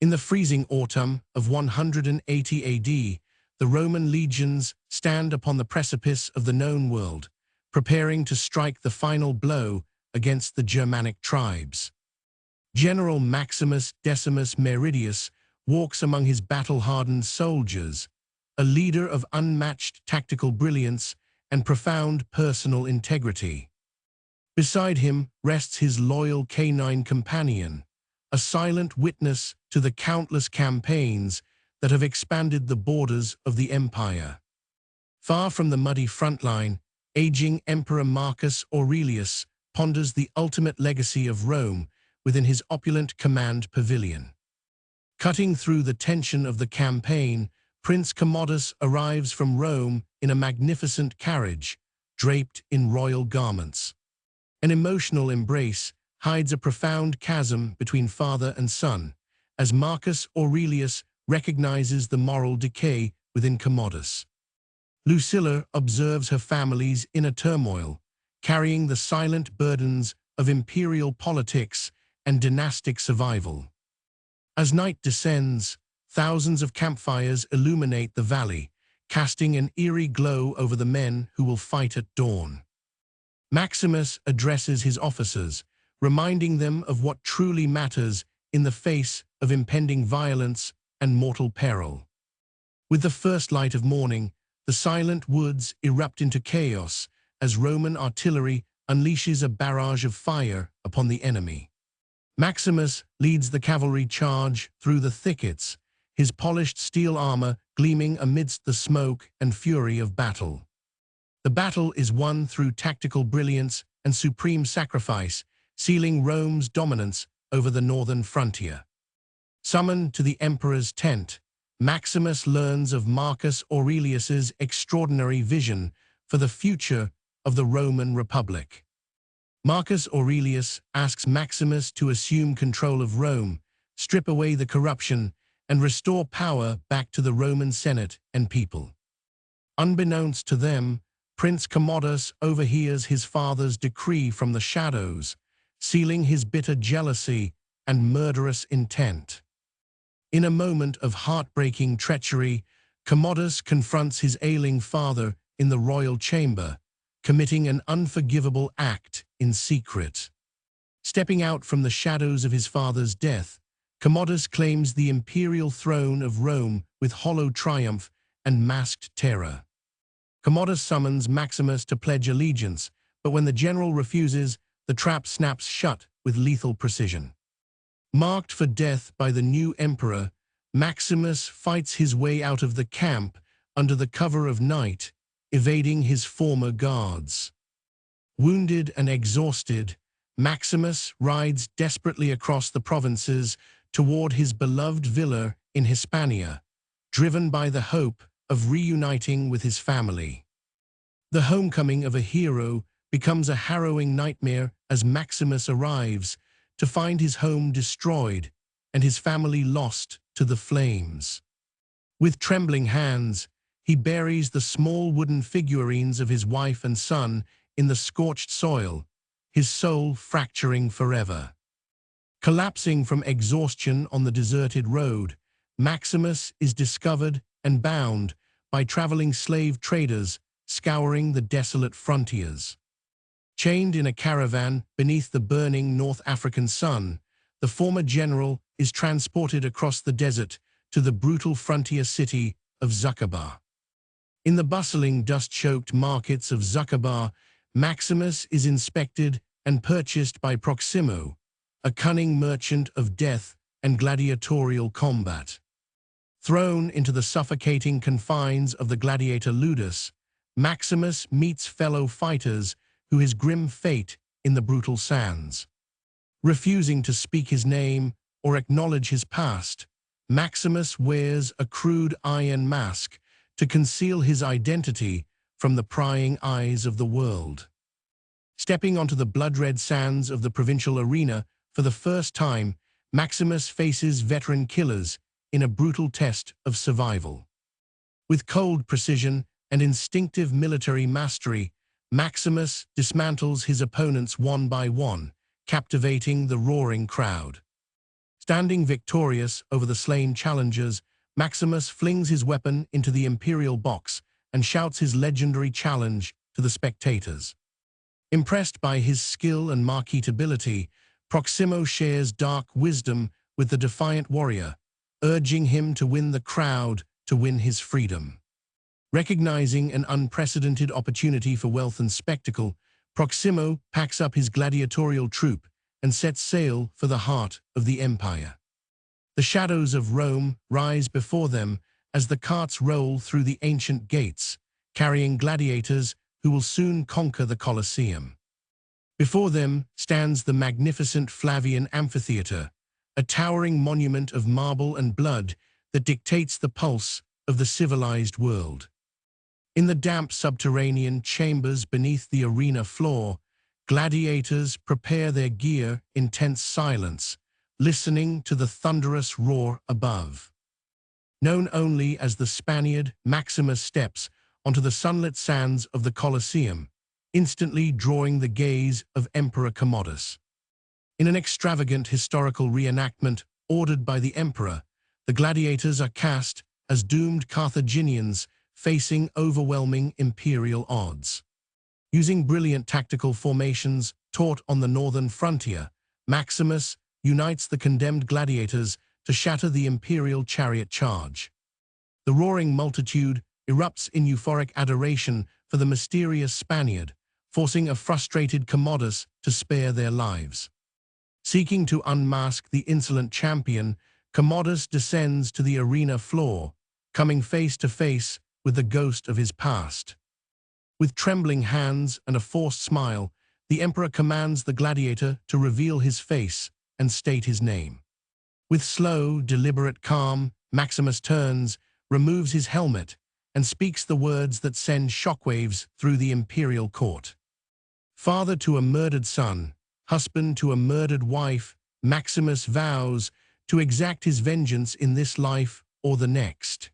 In the freezing autumn of 180 AD, the Roman legions stand upon the precipice of the known world, preparing to strike the final blow against the Germanic tribes. General Maximus Decimus Meridius walks among his battle-hardened soldiers, a leader of unmatched tactical brilliance and profound personal integrity. Beside him rests his loyal canine companion, a silent witness to the countless campaigns that have expanded the borders of the empire. Far from the muddy frontline, aging Emperor Marcus Aurelius ponders the ultimate legacy of Rome within his opulent command pavilion. Cutting through the tension of the campaign, Prince Commodus arrives from Rome in a magnificent carriage, draped in royal garments. An emotional embrace hides a profound chasm between father and son, as Marcus Aurelius recognizes the moral decay within Commodus. Lucilla observes her family's inner turmoil, carrying the silent burdens of imperial politics and dynastic survival. As night descends, thousands of campfires illuminate the valley, casting an eerie glow over the men who will fight at dawn. Maximus addresses his officers, reminding them of what truly matters in the face of impending violence and mortal peril. With the first light of morning, the silent woods erupt into chaos as Roman artillery unleashes a barrage of fire upon the enemy. Maximus leads the cavalry charge through the thickets, his polished steel armor gleaming amidst the smoke and fury of battle. The battle is won through tactical brilliance and supreme sacrifice, sealing Rome's dominance over the northern frontier. Summoned to the emperor's tent, Maximus learns of Marcus Aurelius's extraordinary vision for the future of the Roman Republic. Marcus Aurelius asks Maximus to assume control of Rome, strip away the corruption, and restore power back to the Roman Senate and people. Unbeknownst to them, Prince Commodus overhears his father's decree from the shadows, sealing his bitter jealousy and murderous intent. In a moment of heartbreaking treachery, Commodus confronts his ailing father in the royal chamber, committing an unforgivable act in secret. Stepping out from the shadows of his father's death, Commodus claims the imperial throne of Rome with hollow triumph and masked terror. Commodus summons Maximus to pledge allegiance, but when the general refuses, the trap snaps shut with lethal precision. Marked for death by the new emperor, Maximus fights his way out of the camp under the cover of night, evading his former guards. Wounded and exhausted, Maximus rides desperately across the provinces toward his beloved villa in Hispania, driven by the hope of reuniting with his family. The homecoming of a hero becomes a harrowing nightmare as Maximus arrives to find his home destroyed and his family lost to the flames. With trembling hands, he buries the small wooden figurines of his wife and son in the scorched soil, his soul fracturing forever. Collapsing from exhaustion on the deserted road, Maximus is discovered and bound by traveling slave traders scouring the desolate frontiers. Chained in a caravan beneath the burning North African sun, the former general is transported across the desert to the brutal frontier city of Zuccoba. In the bustling, dust-choked markets of Zuccoba, Maximus is inspected and purchased by Proximo, a cunning merchant of death and gladiatorial combat. Thrown into the suffocating confines of the gladiator ludus, Maximus meets fellow fighters who his grim fate in the brutal sands. Refusing to speak his name or acknowledge his past, Maximus wears a crude iron mask to conceal his identity from the prying eyes of the world. Stepping onto the blood-red sands of the provincial arena for the first time, Maximus faces veteran killers in a brutal test of survival. With cold precision and instinctive military mastery, Maximus dismantles his opponents one by one, captivating the roaring crowd. Standing victorious over the slain challengers, Maximus flings his weapon into the imperial box and shouts his legendary challenge to the spectators. Impressed by his skill and marketability, Proximo shares dark wisdom with the defiant warrior, urging him to win the crowd to win his freedom. Recognizing an unprecedented opportunity for wealth and spectacle, Proximo packs up his gladiatorial troupe and sets sail for the heart of the empire. The shadows of Rome rise before them as the carts roll through the ancient gates, carrying gladiators who will soon conquer the Colosseum. Before them stands the magnificent Flavian Amphitheater, a towering monument of marble and blood that dictates the pulse of the civilized world. In the damp subterranean chambers beneath the arena floor, gladiators prepare their gear in tense silence, listening to the thunderous roar above. Known only as the Spaniard, Maximus steps onto the sunlit sands of the Colosseum, instantly drawing the gaze of Emperor Commodus. In an extravagant historical reenactment ordered by the emperor, the gladiators are cast as doomed Carthaginians facing overwhelming imperial odds. Using brilliant tactical formations taught on the northern frontier, Maximus unites the condemned gladiators to shatter the imperial chariot charge. The roaring multitude erupts in euphoric adoration for the mysterious Spaniard, forcing a frustrated Commodus to spare their lives. Seeking to unmask the insolent champion, Commodus descends to the arena floor, coming face to face with the ghost of his past. With trembling hands and a forced smile, the emperor commands the gladiator to reveal his face and state his name. With slow, deliberate calm, Maximus turns, removes his helmet, and speaks the words that send shockwaves through the imperial court. Father to a murdered son, husband to a murdered wife, Maximus vows to exact his vengeance in this life or the next.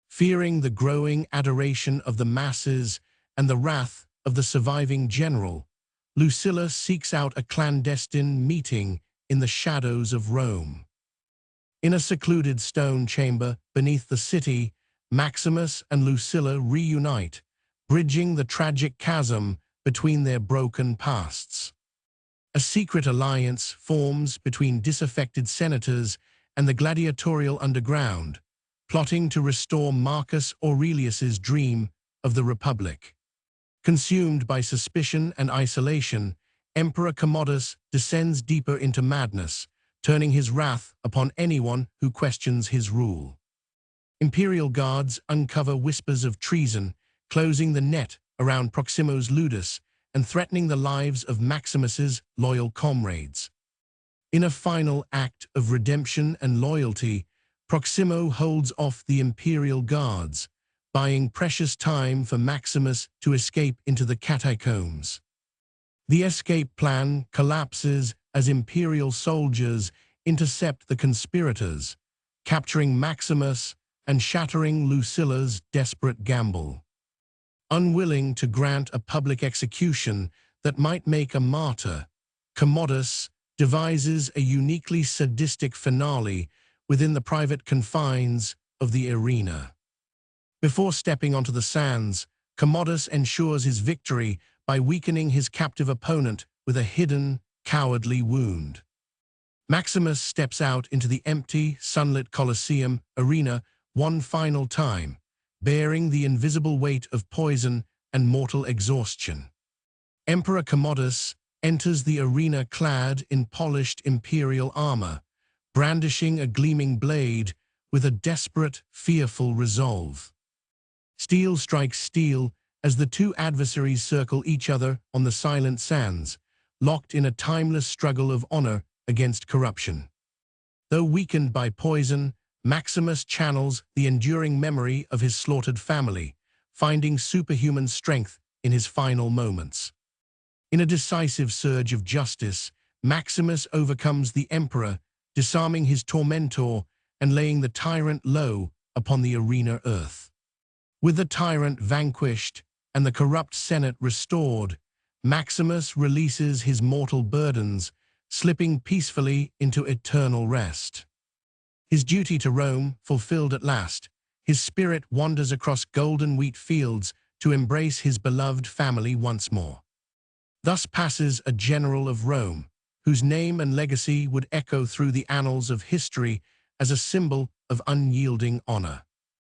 Fearing the growing adoration of the masses and the wrath of the surviving general, Lucilla seeks out a clandestine meeting in the shadows of Rome. In a secluded stone chamber beneath the city, Maximus and Lucilla reunite, bridging the tragic chasm between their broken pasts. A secret alliance forms between disaffected senators and the gladiatorial underground, plotting to restore Marcus Aurelius's dream of the Republic. Consumed by suspicion and isolation, Emperor Commodus descends deeper into madness, turning his wrath upon anyone who questions his rule. Imperial guards uncover whispers of treason, closing the net around Proximo's ludus and threatening the lives of Maximus's loyal comrades. In a final act of redemption and loyalty, Proximo holds off the imperial guards, buying precious time for Maximus to escape into the catacombs. The escape plan collapses as imperial soldiers intercept the conspirators, capturing Maximus and shattering Lucilla's desperate gamble. Unwilling to grant a public execution that might make a martyr, Commodus devises a uniquely sadistic finale within the private confines of the arena. Before stepping onto the sands, Commodus ensures his victory by weakening his captive opponent with a hidden, cowardly wound. Maximus steps out into the empty, sunlit Colosseum arena one final time, bearing the invisible weight of poison and mortal exhaustion. Emperor Commodus enters the arena clad in polished imperial armor, brandishing a gleaming blade with a desperate, fearful resolve. Steel strikes steel as the two adversaries circle each other on the silent sands, locked in a timeless struggle of honor against corruption. Though weakened by poison, Maximus channels the enduring memory of his slaughtered family, finding superhuman strength in his final moments. In a decisive surge of justice, Maximus overcomes the emperor, disarming his tormentor and laying the tyrant low upon the arena earth. With the tyrant vanquished and the corrupt Senate restored, Maximus releases his mortal burdens, slipping peacefully into eternal rest. His duty to Rome fulfilled at last, his spirit wanders across golden wheat fields to embrace his beloved family once more. Thus passes a general of Rome, whose name and legacy would echo through the annals of history as a symbol of unyielding honor.